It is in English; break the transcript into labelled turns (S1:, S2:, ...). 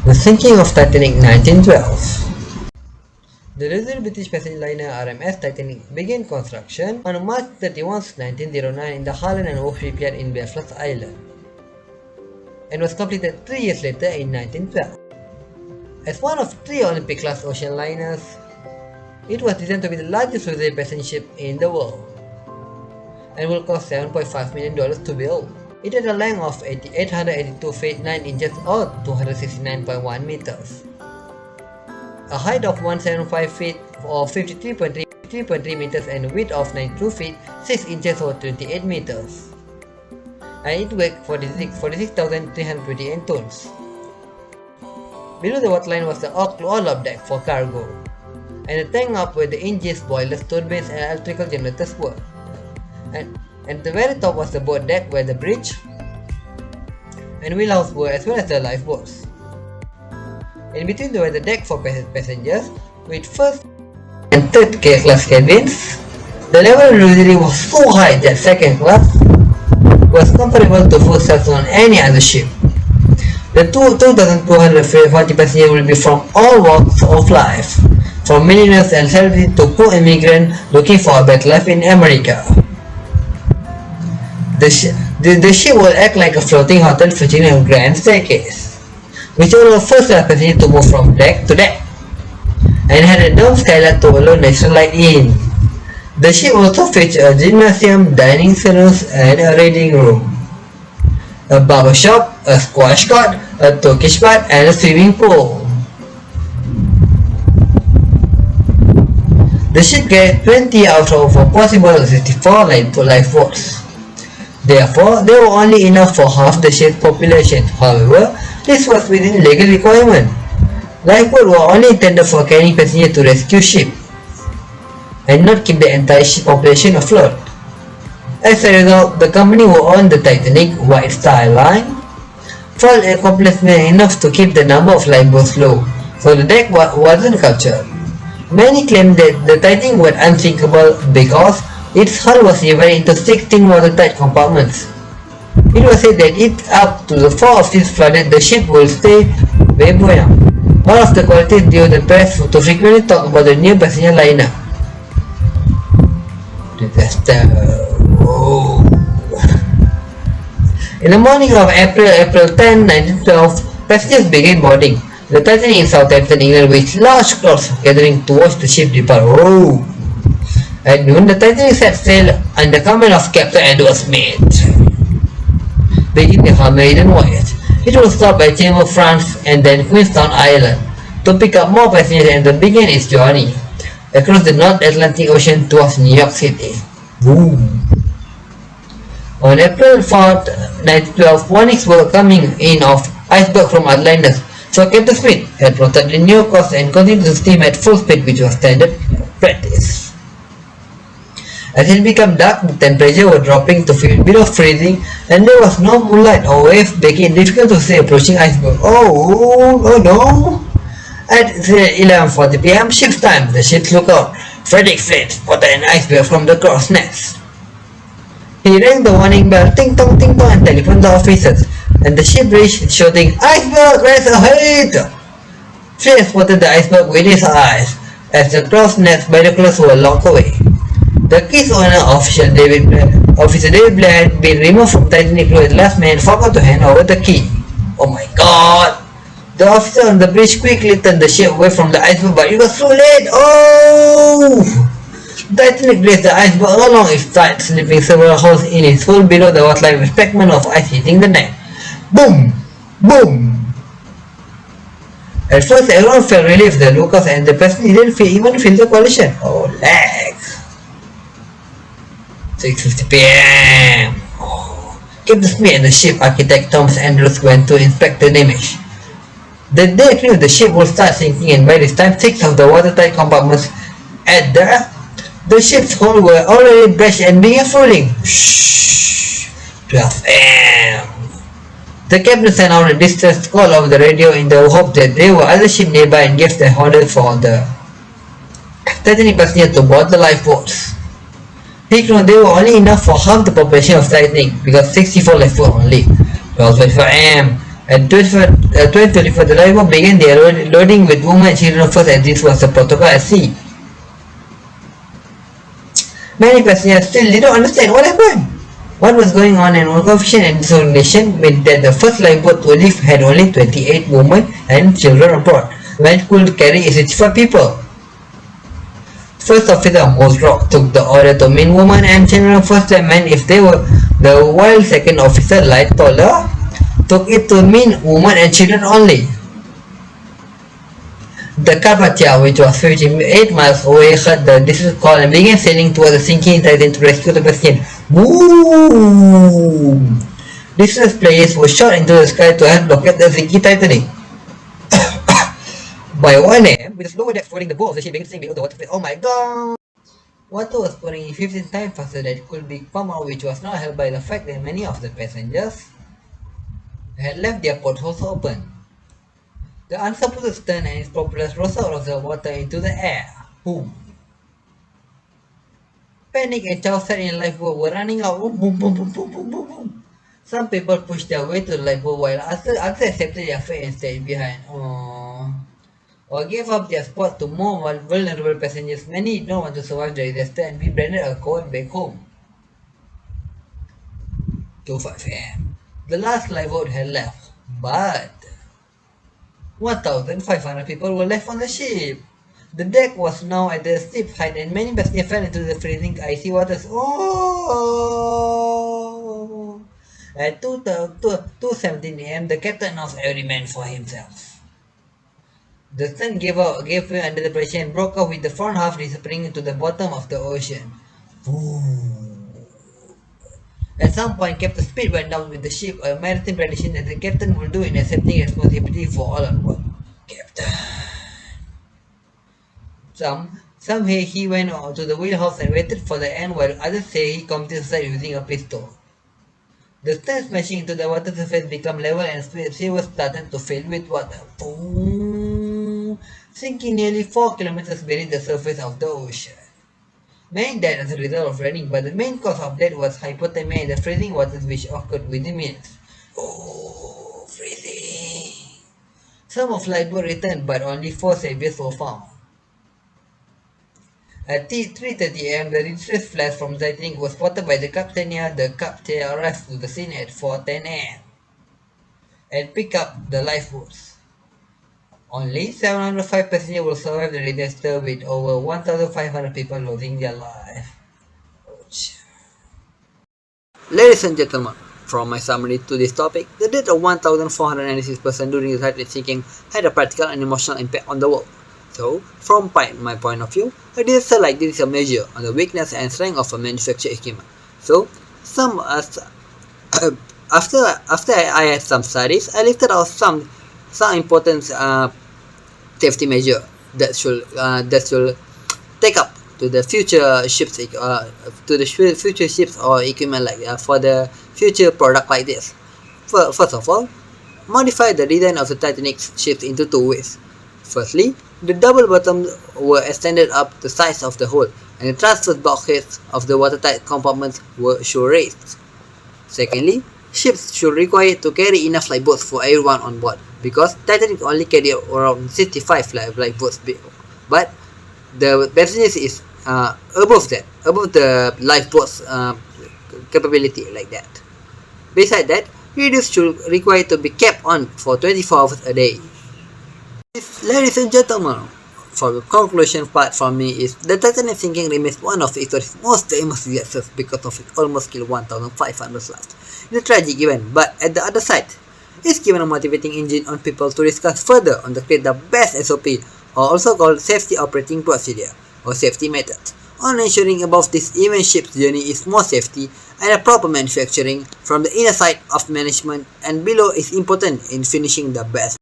S1: The sinking of Titanic 1912. The reserve British passenger liner RMS Titanic began construction on March 31, 1909 in the Harland and Wolff shipyard in Belfast, Ireland, and was completed 3 years later in 1912. As one of 3 Olympic-class ocean liners, it was designed to be the largest reserve passenger ship in the world and will cost $7.5 million to build. It had a length of 882 feet 9 inches or 269.1 meters, a height of 175 feet or 53.3 meters, and a width of 92 feet 6 inches or 28 meters, and it weighed 46,328 tons. Below the waterline was the orlop deck for cargo, and the tank up where the engines, boilers, turbines, and electrical generators were. And at the very top was the boat deck where the bridge and wheelhouse were, as well as the lifeboats. In between were the deck for passengers, with first and third class cabins. The level of luxury was so high that second class was comparable to full service on any other ship. The 2,240 passengers will be from all walks of life, from millionaires and celebrities to poor immigrants looking for a better life in America. The ship will act like a floating hotel featuring a grand staircase, which allowed first class passengers to move from deck to deck, and had a dome skylight to allow natural light in. The ship also featured a gymnasium, dining saloons, and a reading room, a barber shop, a squash court, a Turkish bath, and a swimming pool. The ship carried 20 out of a possible 64 lifeboats. Therefore, they were only enough for half the ship's population. However, this was within legal requirement. Lifeboats were only intended for carrying passengers to rescue ship, and not keep the entire ship population afloat. As a result, the company who owned the Titanic White Star Line felt accomplishment enough to keep the number of lifeboats low, so the deck wasn't captured. Many claim that the Titanic was unsinkable because its hull was divided into 16 watertight compartments. It was said that if up to the 4 of these flooded, the ship would stay very buoyant. One of the qualities drew the press to frequently talk about the new passenger liner. Disaster. Oh. In the morning of April 10, 1912, passengers began boarding the Titanic in Southampton, England, with large crowds gathering to watch the ship depart. Oh. At noon, the Titanic set sail under command of Captain Edward Smith, beginning her maiden voyage. It will stop at Chambers, France, and then Queenstown, Ireland, to pick up more passengers and then begin its journey across the North Atlantic Ocean towards New York City. Boom. On April 4, 1912, warnings were coming in of iceberg from outliners, so Captain Smith had plotted a new course and continued to steam at full speed, which was standard practice. As it became dark, the temperature was dropping to below freezing, and there was no moonlight or waves, making it difficult to see approaching iceberg. Oh no! At 11:40 p.m. ship's time, the ship's lookout, Frederick Flint, spotted an iceberg from the crow's nest. He rang the warning bell, ting-tong, and telephoned the officers, and the ship reached, shouting, "Iceberg, race ahead!" Flint spotted the iceberg with his eyes, as the crow's nest binoculars were locked away. The key's owner, Officer David Blair, had been removed from Titanic crew at last minute and forgot to hand over the key. Oh my god! The officer on the bridge quickly turned the ship away from the iceberg, but it was too late! Oh! The Titanic blazed the iceberg along its side, slipping several holes in its hull below the waterline with fragments of ice hitting the neck. Boom! Boom! At first, everyone felt relieved. The lookouts and the passengers didn't even feel the collision. Oh, lag! 6:50 p.m. Oh. Captain Smith and the ship architect Thomas Andrews went to inspect the damage. They knew the ship would start sinking, and by this time 6 of the watertight compartments at the ship's hull were already breached and began falling. Shh. 12 a.m. The captain sent out a distress call over the radio in the hope that there were other ships nearby and gave the order for the Titanic passengers to board the lifeboats. He knew they were only enough for half the population of Titanic because 64 lifeboats only. 12:25 a.m. At 12:24, the lifeboat began their loading with women and children first, as this was the protocol at sea. Many passengers still did not understand what happened. What was going on, and confusion and disorientation meant that the first lifeboat to leave had only 28 women and children aboard, when it could carry 65 people. First officer Mosrock took the order to mean women and children first, and men if they were the, while second officer Light Toller took it to mean women and children only. The Carpathia, which was 58 miles away, heard the distress call and began sailing towards the sinking Titan to rescue the passengers. Boom! Distress players were shot into the sky to help locate the sinking Titanic. By 1 a.m., with the lower deck floating, the bow of the ship began to sink below the water. Oh my god! Water was pouring in 15 times faster than it could be pumped out, which was not helped by the fact that many of the passengers had left their portholes open. The unsupported stern and its propellers rose out of the water into the air. Boom! Panic and chaos in the lifeboat were running out. Boom, boom, boom, boom, boom, boom, boom, boom. Some people pushed their way to the lifeboat while others accepted their fate and stayed behind. Aww. Or gave up their spot to more vulnerable passengers. Many did not want to survive the disaster and be branded a coward back home. 2:05 a.m. The last lifeboat had left, but 1,500 people were left on the ship. The deck was now at a steep height and many passengers fell into the freezing icy waters. Oh! At 2:17 a.m., the captain announced every man for himself. The sun gave way under the pressure and broke off with the front half disappearing into the bottom of the ocean. Boom. At some point, Captain Speed went down with the ship, a maritime tradition that the captain will do in accepting responsibility for all on board. Captain. Some say he went to the wheelhouse and waited for the end, while others say he committed suicide using a pistol. The stern smashing into the water surface became level and sailors started to fill with water. Boom! Sinking nearly 4 kilometers beneath the surface of the ocean. Many died as a result of drowning, but the main cause of death was hypothermia in the freezing waters, which occurred within minutes. Oh, freezing! Some of lifeboat returned, but only 4 saviors were found. At 3:30 a.m., the distress flash from Titanic was spotted by the Capitania. The Captain arrived to the scene at 4:10 a.m. and picked up the lifeboats. Only 705 passengers will survive the disaster, with over 1,500 people losing their life. Ladies and gentlemen, from my summary to this topic, the death of 1,496 persons during the Titanic sinking had a practical and emotional impact on the world. So, from my point of view, a disaster like this is a measure on the weakness and strength of a manufactured equipment. So, after I had some studies, I listed out some important safety measure that should take up to the future ships or equipment like for the future product like this. First of all, modify the design of the Titanic ships into 2 ways. Firstly, the double bottoms were extended up the size of the hull, and the transverse bulkheads of the watertight compartments should raised. Secondly, ships should require to carry enough lifeboats for everyone on board, because Titanic only carried around 65 lifeboats, but the passengers is above the lifeboats capability like that. Besides that, radios should require to be kept on for 24 hours a day. Ladies and gentlemen, for the conclusion part from me is the Titanic sinking remains one of history's most famous disasters because of it almost killed 1,500 lives in a tragic event. But at the other side, it's given a motivating engine on people to discuss further on the create the best SOP, or also called safety operating procedure or safety method, on ensuring above this even ship's journey is more safety and a proper manufacturing from the inner side of management and below is important in finishing the best